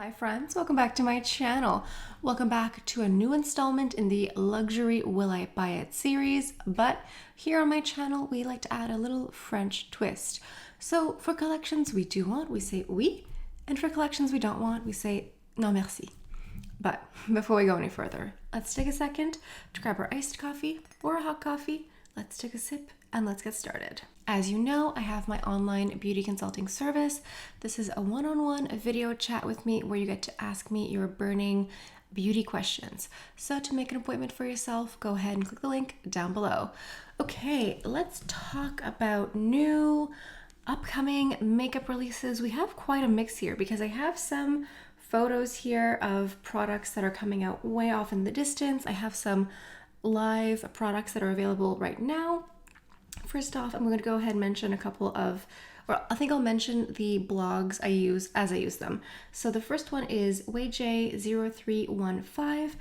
Hi friends, welcome back to my channel. Welcome back to a new installment in the Luxury Will I Buy It series, but here on my channel we like to add a little French twist. So for collections we do want, we say oui, and for collections we don't want, we say non merci. But before we go any further, let's take a second to grab our iced coffee or a hot coffee. Let's take a sip and let's get started. As you know, I have my online beauty consulting service. This is a one-on-one video chat with me where you get to ask me your burning beauty questions. So to make an appointment for yourself, go ahead and click the link down below. Okay, let's talk about new upcoming makeup releases. We have quite a mix here because I have some photos here of products that are coming out way off in the distance. I have some live products that are available right now. First off, I'm going to go ahead and mention a couple of, or I think I'll mention the blogs I use as I use them. So the first one is WayJ0315,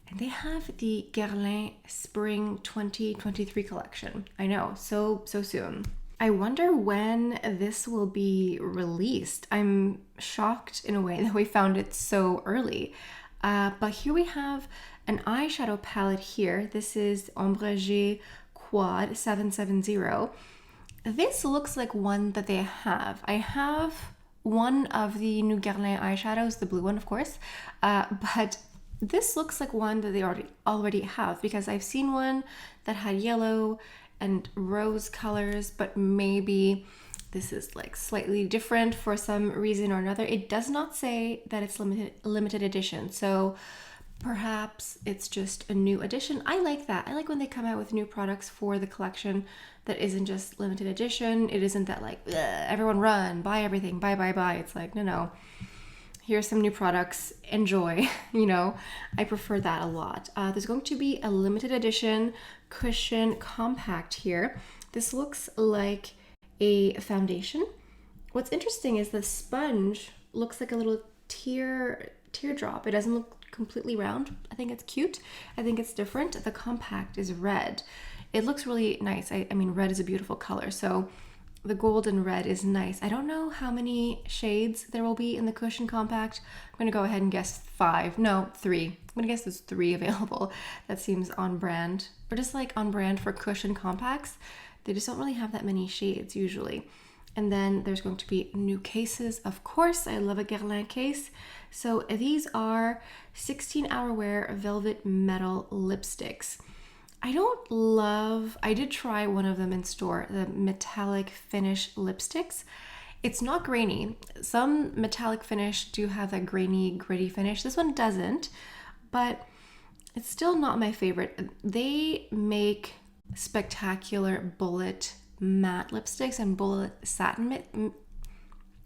and they have the Guerlain Spring 2023 collection. I know, so soon. I wonder when this will be released. I'm shocked in a way that we found it so early. But here we have an eyeshadow palette here. This is Ombragé Quad 770. This looks like one that they have. I have one of the new Guerlain eyeshadows, the blue one of course, but this looks like one that they already have because I've seen one that had yellow and rose colors, but maybe this is like slightly different for some reason or another. It does not say that it's limited edition, so perhaps it's just a new edition. I like that. I like when they come out with new products for the collection that isn't just limited edition. It isn't that like, everyone run, buy everything, buy. It's like, no. Here's some new products, enjoy, you know. I prefer that a lot. There's going to be a limited edition cushion compact here. This looks like a foundation. What's interesting is the sponge looks like a little teardrop. It doesn't look completely round. I think it's cute. I think it's different. The compact is red. It looks really nice. I mean, red is a beautiful color, so the gold and red is nice. I don't know how many shades there will be in the cushion compact. I'm gonna go ahead and guess 3. I'm gonna guess there's 3 available. That seems on brand, or just like on brand for cushion compacts. They just don't really have that many shades usually. And then there's going to be new cases. Of course, I love a Guerlain case. So these are 16-hour wear velvet metal lipsticks. I did try one of them in store, the metallic finish lipsticks. It's not grainy. Some metallic finish do have that grainy, gritty finish. This one doesn't, but it's still not my favorite. They make spectacular bullet matte lipsticks and bullet satin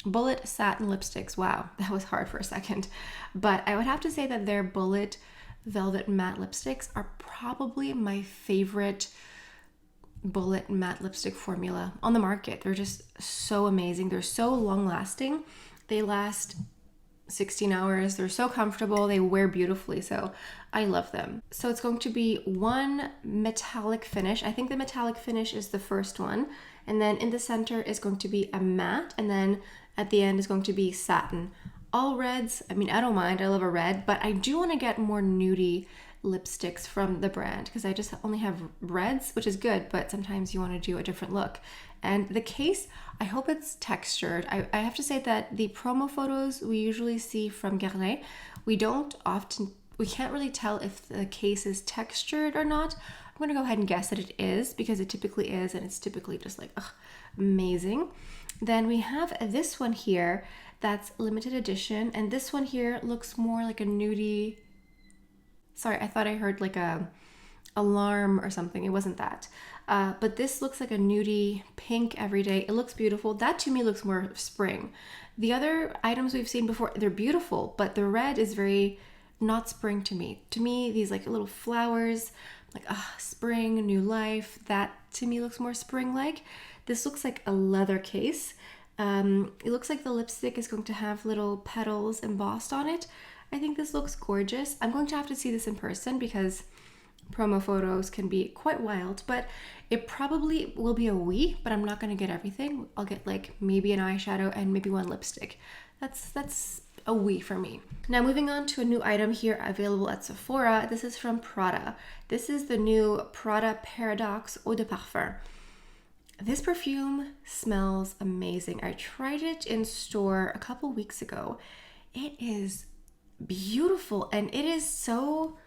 lipsticks. Wow, that was hard for a second. But I would have to say that their bullet velvet matte lipsticks are probably my favorite bullet matte lipstick formula on the market. They're just so amazing. They're so long lasting. They last 16 hours. They're so comfortable. They wear beautifully. So I love them. So it's going to be one metallic finish. I think the metallic finish is the first one. And then in the center is going to be a matte. And then at the end is going to be satin. All reds. I mean, I don't mind. I love a red. But I do want to get more nudie lipsticks from the brand because I just only have reds, which is good. But sometimes you want to do a different look. And the case, I hope it's textured. I have to say that the promo photos we usually see from Guerlain, we can't really tell if the case is textured or not. I'm gonna go ahead and guess that it is because it typically is, and it's typically just like, amazing. Then we have this one here that's limited edition, and this one here looks more like a nudie. Sorry, I thought I heard like a alarm or something. It wasn't that. But this looks like a nudie pink everyday. It looks beautiful. That to me looks more spring. The other items we've seen before, they're beautiful, but the red is very not spring to me. To me, these like little flowers, like spring, new life, that to me looks more spring-like. This looks like a leather case. It looks like the lipstick is going to have little petals embossed on it. I think this looks gorgeous. I'm going to have to see this in person because promo photos can be quite wild, but it probably will be a oui, but I'm not going to get everything. I'll get like maybe an eyeshadow and maybe one lipstick. That's a oui for me. Now moving on to a new item here available at Sephora. This is from Prada. This is the new Prada Paradox Eau de Parfum. This perfume smells amazing. I tried it in store a couple weeks ago. It is beautiful and it is so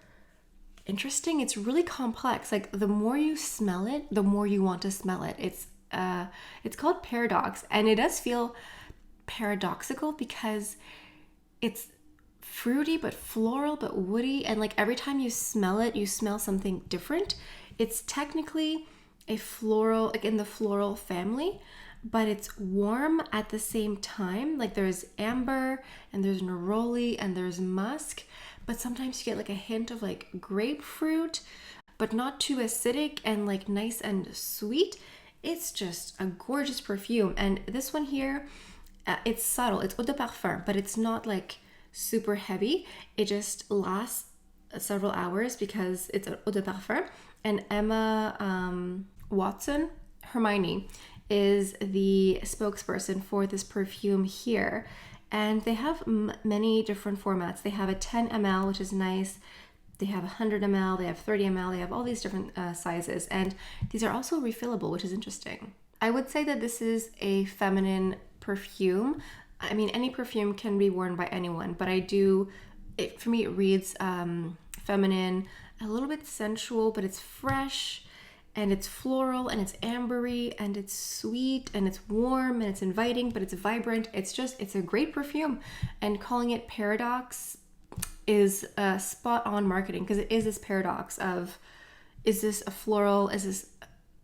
interesting. It's really complex. Like the more you smell it, the more you want to smell it. It's called Paradox, and it does feel paradoxical because it's fruity but floral but woody, and like every time you smell it, you smell something different. It's technically a floral, like in the floral family, but it's warm at the same time. Like there's amber and there's neroli and there's musk, but sometimes you get like a hint of like grapefruit, but not too acidic and like nice and sweet. It's just a gorgeous perfume. And this one here, it's subtle. It's eau de parfum, but it's not like super heavy. It just lasts several hours because it's eau de parfum. And Emma Watson, Hermione, is the spokesperson for this perfume here. And they have many different formats. They have a 10 ml, which is nice. They have 100 ml, they have 30 ml, they have all these different sizes. And these are also refillable, which is interesting. I would say that this is a feminine perfume. I mean, any perfume can be worn by anyone, but for me, it reads feminine, a little bit sensual, but it's fresh and it's floral and it's ambery and it's sweet and it's warm and it's inviting, but it's vibrant. It's a great perfume. And calling it Paradox is spot on marketing, because it is this paradox of, is this a floral? Is this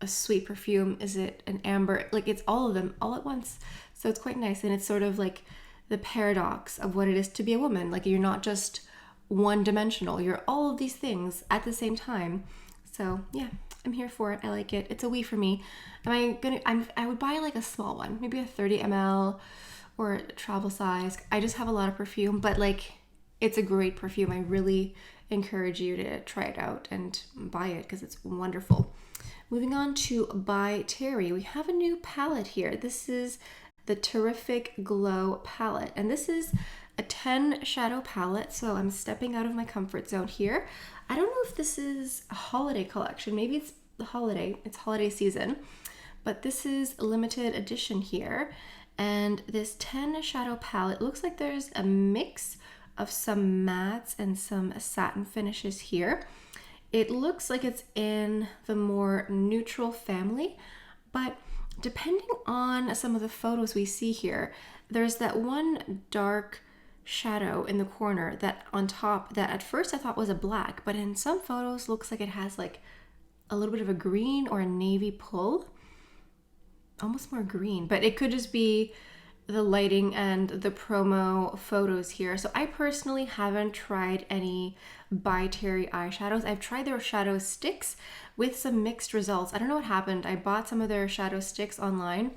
a sweet perfume? Is it an amber? Like it's all of them all at once. So it's quite nice. And it's sort of like the paradox of what it is to be a woman. Like you're not just one dimensional, you're all of these things at the same time. So yeah, I'm here for it. I like it. It's a oui for me. I would buy like a small one, maybe a 30 ml or a travel size. I just have a lot of perfume, but like it's a great perfume. I really encourage you to try it out and buy it because it's wonderful. Moving on to By Terry, we have a new palette here. This is the Terrific Glow palette, and this is a 10 shadow palette, so I'm stepping out of my comfort zone here. I don't know if this is a holiday collection. Maybe it's holiday season, but this is a limited edition here. And this 10 shadow palette looks like there's a mix of some mattes and some satin finishes here. It looks like it's in the more neutral family, but depending on some of the photos we see here, there's that one dark shadow in the corner that on top that at first I thought was a black, but in some photos looks like it has like a little bit of a green or a navy pull, almost more green, but it could just be the lighting and the promo photos here. So I personally haven't tried any By Terry eyeshadows. I've tried their shadow sticks with some mixed results. I don't know what happened. I bought some of their shadow sticks online,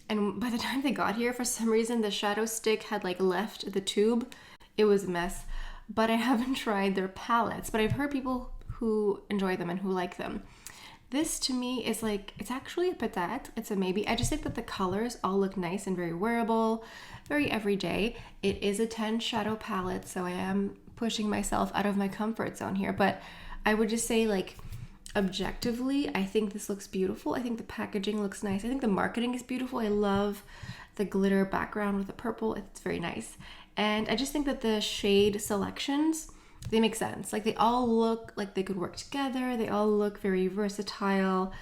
and by the time they got here, for some reason, the shadow stick had like left the tube. It was a mess. But I haven't tried their palettes, but I've heard people who enjoy them and who like them. This to me is like, it's actually a peut-être, it's a maybe. I just think that the colors all look nice and very wearable, very everyday. It is a 10 shadow palette, so I am pushing myself out of my comfort zone here, but I would just say like, objectively, I think this looks beautiful. I think the packaging looks nice. I think the marketing is beautiful. I love the glitter background with the purple. It's very nice. And I just think that the shade selections, they make sense. Like they all look like they could work together. They all look very versatile.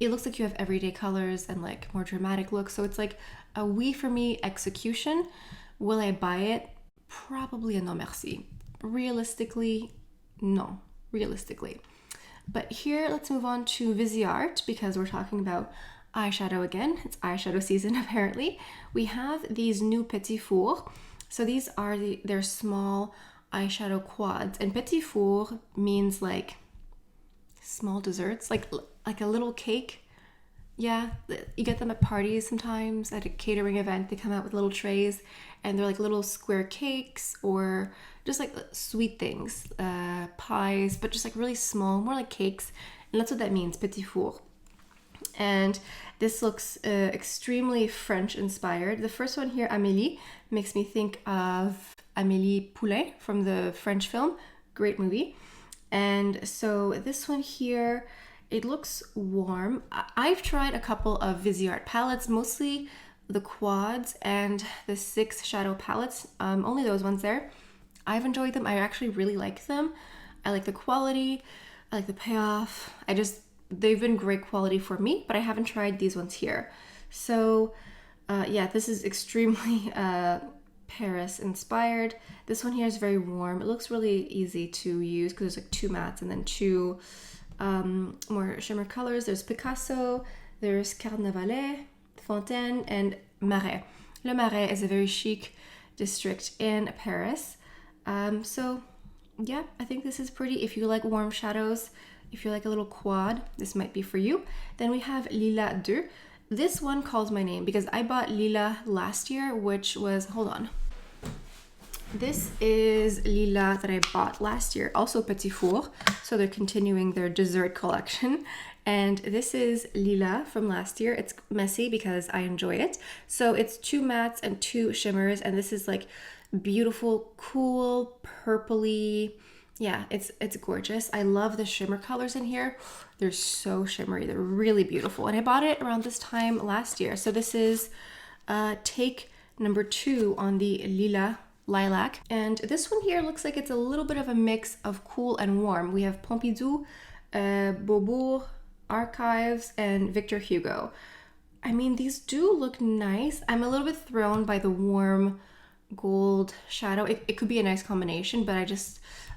It looks like you have everyday colors and like more dramatic looks. So it's like a oui for me execution. Will I buy it? Probably a non merci. Realistically, no. Realistically. But here, let's move on to Viseart because we're talking about eyeshadow again. It's eyeshadow season apparently. We have these new Petit Four. So these are their small eyeshadow quads, and Petit Four means like small desserts, like a little cake. Yeah, you get them at parties sometimes, at a catering event. They come out with little trays and they're like little square cakes or just like sweet things, pies, but just like really small, more like cakes. And that's what that means, Petit Four. And This looks extremely French inspired. The first one here, Amélie, makes me think of Amélie Poulain from the French film. Great movie. And so this one here, it looks warm. I've tried a couple of Viseart palettes, mostly the quads and the 6 shadow palettes, only those ones there. I've enjoyed them. I actually really like them. I like the quality, I like the payoff. They've been great quality for me, but I haven't tried these ones here. So yeah, this is extremely Paris inspired. This one here is very warm. It looks really easy to use because there's like 2 mattes and then 2 more shimmer colors. There's Picasso, there's Carnavalet, Fontaine, and Marais. Le Marais is a very chic district in Paris. So yeah, I think this is pretty. If you like warm shadows, if you're like a little quad, this might be for you. Then we have Lila 2. This one calls my name because I bought Lila last year, which was, hold on. This is Lila that I bought last year, also Petit Four. So they're continuing their dessert collection. And this is Lila from last year. It's messy because I enjoy it. So it's 2 mattes and 2 shimmers. And this is like beautiful, cool, purpley. Yeah, it's gorgeous. I love the shimmer colors in here. They're so shimmery. They're really beautiful. And I bought it around this time last year. So this is take number 2 on the Lila Lilac. And this one here looks like it's a little bit of a mix of cool and warm. We have Pompidou, Beaubourg, Archives, and Victor Hugo. I mean, these do look nice. I'm a little bit thrown by the warm gold shadow. It could be a nice combination, but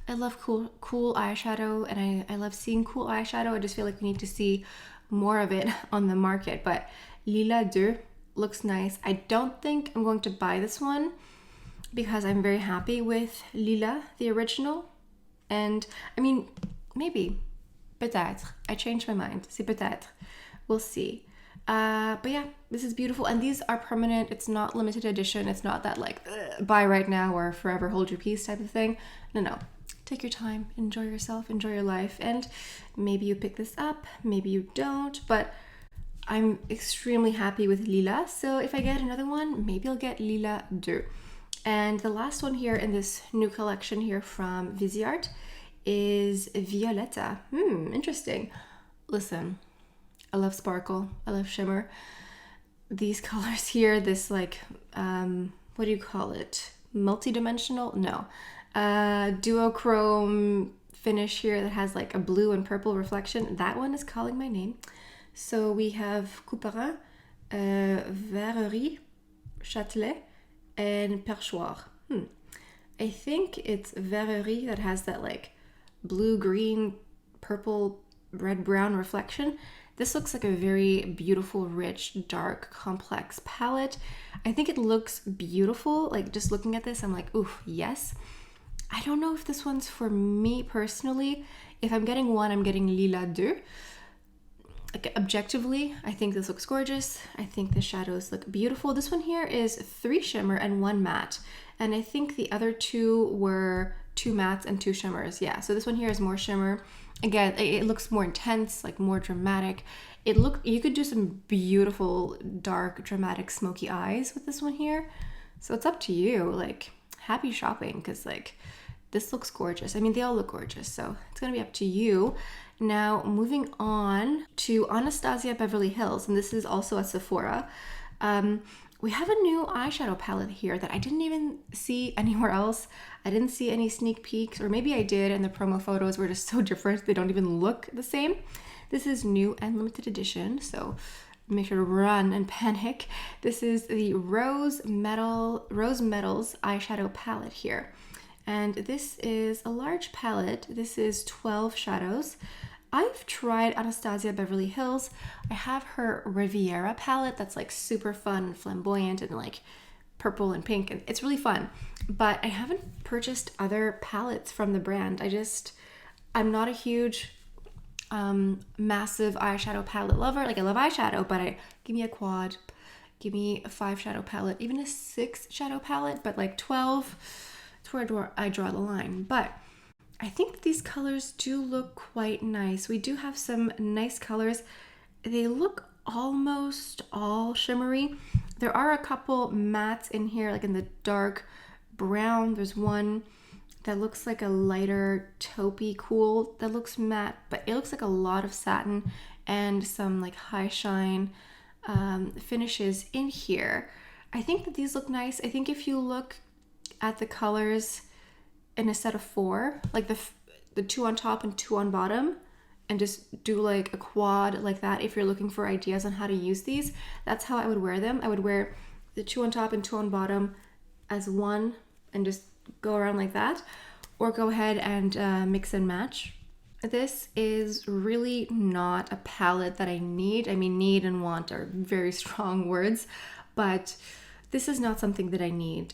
I love cool eyeshadow, and I love seeing cool eyeshadow. I just feel like we need to see more of it on the market. But Lila 2 looks nice. I don't think I'm going to buy this one because I'm very happy with Lila, the original. And I mean, maybe, peut-être. I changed my mind. C'est peut-être. We'll see. But yeah, this is beautiful. And these are permanent. It's not limited edition. It's not that like, buy right now or forever hold your peace type of thing. No. Take your time, enjoy yourself, enjoy your life. And maybe you pick this up, maybe you don't. But I'm extremely happy with Lila. So if I get another one, maybe I'll get Lila 2. And the last one here in this new collection here from Viseart is Violetta. Interesting. Listen, I love sparkle. I love shimmer. These colors here, this like, what do you call it? Multi-dimensional? No. Duochrome finish here that has like a blue and purple reflection. That one is calling my name. So we have Couperin, Verrerie, Châtelet, and Perchoir. I think it's Verrerie that has that like blue, green, purple, red, brown reflection. This looks like a very beautiful, rich, dark, complex palette. I think it looks beautiful. Like just looking at this, I'm like, ooh, yes. I don't know if this one's for me personally. If I'm getting one, I'm getting Lila 2. Like objectively, I think this looks gorgeous. I think the shadows look beautiful. This one here is 3 shimmer and 1 matte. And I think the other 2 were 2 mattes and 2 shimmers. Yeah, so this one here is more shimmer. Again, it looks more intense, like more dramatic. You could do some beautiful, dark, dramatic, smoky eyes with this one here. So it's up to you. Like, happy shopping, because like this looks gorgeous. I mean, they all look gorgeous, so it's gonna be up to you. Now, moving on to Anastasia Beverly Hills, and this is also at Sephora. We have a new eyeshadow palette here that I didn't even see anywhere else. I didn't see any sneak peeks, or maybe I did, and the promo photos were just so different. They don't even look the same. This is new and limited edition, so make sure to run and panic. This is the Rose Metals eyeshadow palette here. And this is a large palette. This is 12 shadows. I've tried Anastasia Beverly Hills. I have her Riviera palette that's like super fun and flamboyant and like purple and pink, and it's really fun. But I haven't purchased other palettes from the brand. I'm not a huge massive eyeshadow palette lover. Like I love eyeshadow, but give me a quad, give me a 5 shadow palette, even a 6 shadow palette, but like 12, it's where I draw the line. But I think that these colors do look quite nice. We do have some nice colors. They look almost all shimmery. There are a couple mattes in here, like in the dark brown. There's one that looks like a lighter taupey cool that looks matte, but it looks like a lot of satin and some like high shine finishes in here. I think that these look nice. I think if you look at the colors in a set of 4, like the 2 on top and 2 on bottom, and just do like a quad like that, if you're looking for ideas on how to use these, that's how I would wear them. I would wear the 2 on top and 2 on bottom as one and just go around like that, or go ahead and mix and match. This is really not a palette that I need. I mean, need and want are very strong words, but this is not something that I need.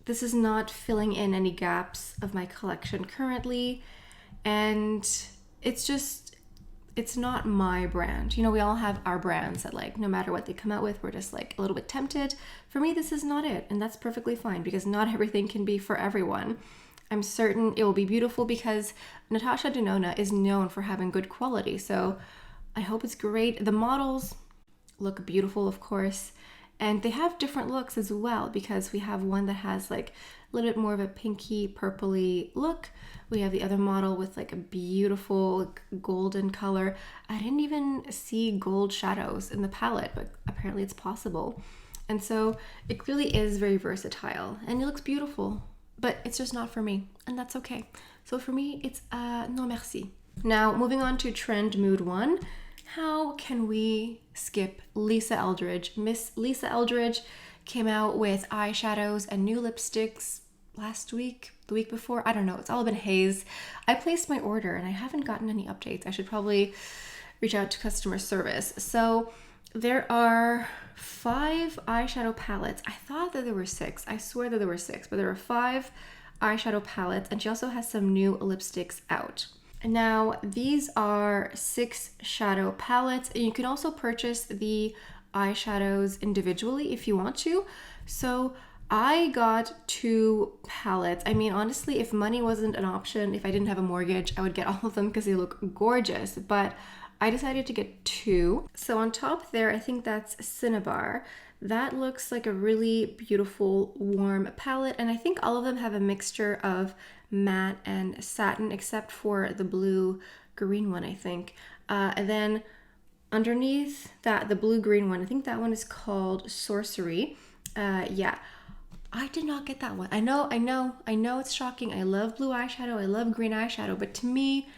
This is not filling in any gaps of my collection currently, and it's not my brand. You know, we all have our brands that, like, no matter what they come out with, we're just like a little bit tempted. For me, this is not it, and that's perfectly fine because not everything can be for everyone. I'm certain it will be beautiful because Natasha Denona is known for having good quality, so I hope it's great. The models look beautiful, of course, and they have different looks as well because we have one that has like a little bit more of a pinky purpley look. We have the other model with like a beautiful golden color. I didn't even see gold shadows in the palette, but apparently it's possible. And so it really is very versatile and it looks beautiful, but it's just not for me, and that's okay. So for me, it's non merci. Now, moving on to Trend Mood 1. How can we skip Lisa Eldridge? Miss Lisa Eldridge came out with eyeshadows and new lipsticks last week, the week before. I don't know. It's all been haze. I placed my order and I haven't gotten any updates. I should probably reach out to customer service. So there are 5 eyeshadow palettes. I thought that there were 6. I swear that there were 6, but there are 5 eyeshadow palettes, and she also has some new lipsticks out. Now, these are 6 shadow palettes, and you can also purchase the eyeshadows individually if you want to. So I got 2 palettes. I mean, honestly, if money wasn't an option, if I didn't have a mortgage, I would get all of them because they look gorgeous, but I decided to get 2. So on top there, I think that's Cinnabar. That looks like a really beautiful warm palette, and I think all of them have a mixture of matte and satin except for the blue green one, I think. And then underneath that, the blue green one, I think that one is called Sorcery. Yeah, I did not get that one. I know it's shocking. I love blue eyeshadow, I love green eyeshadow, but to me,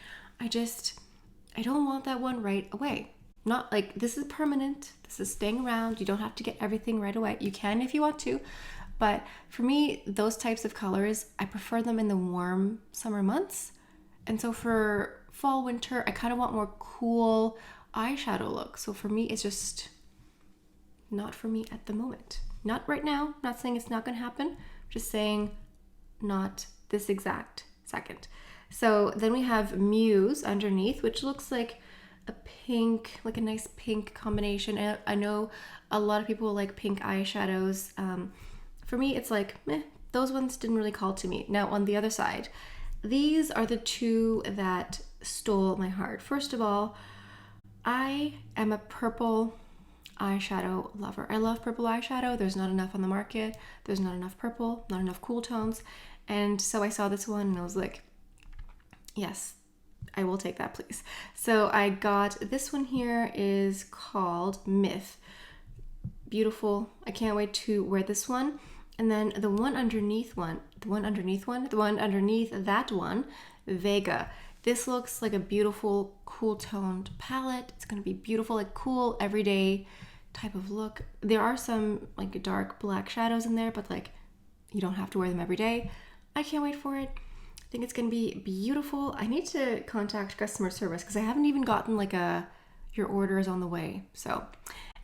I don't want that one right away. Not like, this is permanent, this is staying around. You don't have to get everything right away. You can if you want to, but for me, those types of colors, I prefer them in the warm summer months. And so for fall, winter, I kind of want more cool eyeshadow look. So for me, it's just not for me at the moment. Not right now, not saying it's not gonna happen, just saying not this exact second. So then we have Muse underneath, which looks like a pink, like a nice pink combination. I know a lot of people like pink eyeshadows. For me, it's like, meh, those ones didn't really call to me. Now on the other side, these are the 2 that stole my heart. First of all, I am a purple eyeshadow lover. I love purple eyeshadow. There's not enough on the market. There's not enough purple, not enough cool tones. And so I saw this one and I was like, yes, I will take that, please. So I got this one here, is called Myth. Beautiful. I can't wait to wear this one. And then the one underneath that one, Vega. This looks like a beautiful, cool toned palette. It's going to be beautiful, like cool, everyday type of look. There are some like dark black shadows in there, but like you don't have to wear them every day. I can't wait for it. I think it's going to be beautiful. I need to contact customer service because I haven't even gotten like your order is on the way. So,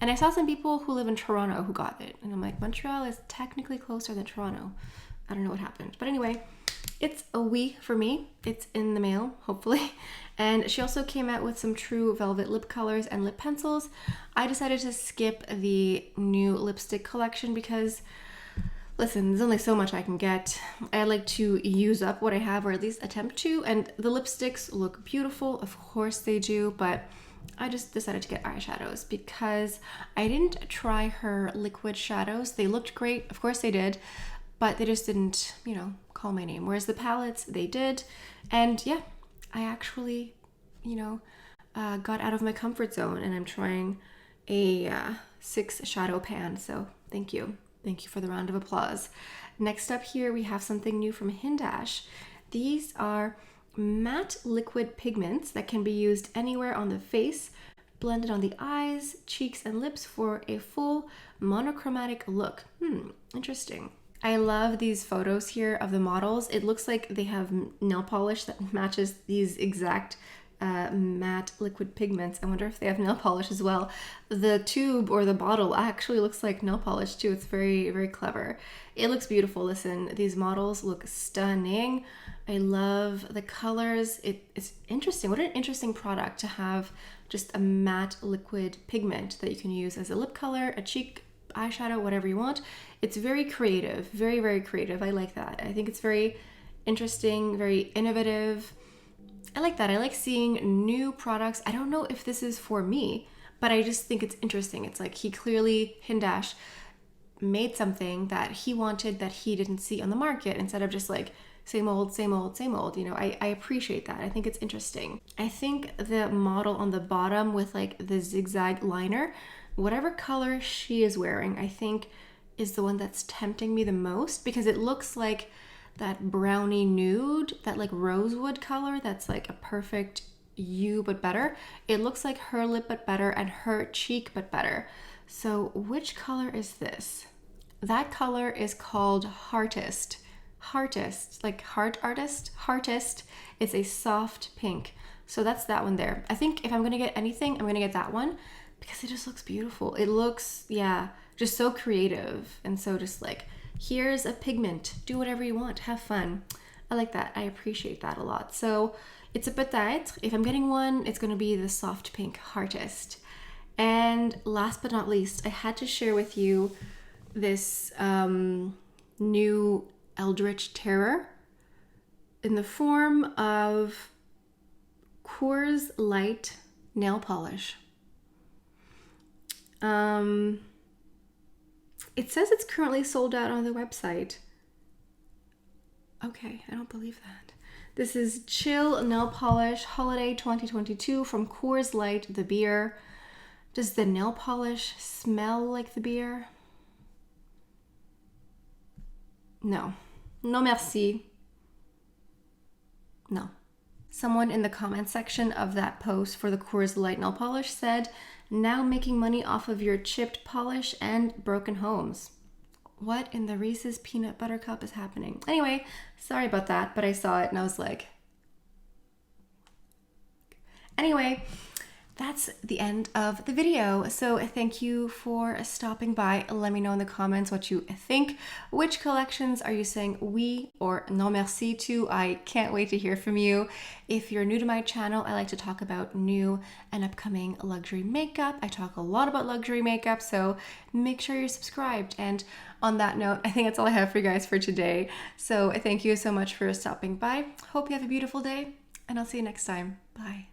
and I saw some people who live in Toronto who got it. And I'm like, Montreal is technically closer than Toronto. I don't know what happened. But anyway, it's a oui for me. It's in the mail, hopefully. And she also came out with some True Velvet lip colors and lip pencils. I decided to skip the new lipstick collection because, listen, there's only so much I can get. I like to use up what I have, or at least attempt to. And the lipsticks look beautiful. Of course they do. But I just decided to get eyeshadows because I didn't try her liquid shadows. They looked great, of course they did, but they just didn't, you know, call my name. Whereas the palettes, they did. And yeah, I actually, you know, got out of my comfort zone, and I'm trying a 6 shadow pan. So thank you. Thank you for the round of applause. Next up here, we have something new from Hindash. These are matte liquid pigments that can be used anywhere on the face, blended on the eyes, cheeks, and lips for a full monochromatic look. Interesting. I love these photos here of the models. It looks like they have nail polish that matches these exact matte liquid pigments. I wonder if they have nail polish as well. The tube or the bottle actually looks like nail polish too. It's very, very clever. It looks beautiful. Listen, these models look stunning. I love the colors. It's interesting. What an interesting product to have, just a matte liquid pigment that you can use as a lip color, a cheek eyeshadow, whatever you want. It's very creative, very, very creative. I like that. I think it's very interesting, very innovative. I like that. I like seeing new products. I don't know if this is for me, but I just think it's interesting. It's like he clearly, Hindash, made something that he wanted that he didn't see on the market, instead of just like same old, same old, same old. You know, I appreciate that. I think it's interesting. I think the model on the bottom with like the zigzag liner, whatever color she is wearing, I think is the one that's tempting me the most, because it looks like that brownie nude, that like rosewood color that's like a perfect you but better. It looks like her lip but better, and her cheek but better. So which color is this? That color is called Heartist. Heartist, like heart artist, Heartist. It's a soft pink. So that's that one there. I think if I'm gonna get anything, I'm gonna get that one, because it just looks beautiful. It looks, yeah, just so creative. And so just like, here's a pigment, do whatever you want, have fun. I like that. I appreciate that a lot. So it's a peut-être. If I'm getting one, it's going to be the soft pink Heartist. And last but not least, I had to share with you this new Eldritch Terror in the form of Coors Light nail polish. It says it's currently sold out on the website. Okay, I don't believe that. This is Chill Nail Polish Holiday 2022 from Coors Light, the beer. Does the nail polish smell like the beer? No. No merci. No. Someone in the comment section of that post for the Coors Light nail polish said, "Now making money off of your chipped polish and broken homes." What in the Reese's peanut butter cup is happening? Anyway, sorry about that, but I saw it and I was like... Anyway, that's the end of the video. So thank you for stopping by. Let me know in the comments what you think. Which collections are you saying oui or non merci to? I can't wait to hear from you. If you're new to my channel, I like to talk about new and upcoming luxury makeup. I talk a lot about luxury makeup, so make sure you're subscribed. And on that note, I think that's all I have for you guys for today. So thank you so much for stopping by. Hope you have a beautiful day, and I'll see you next time. Bye.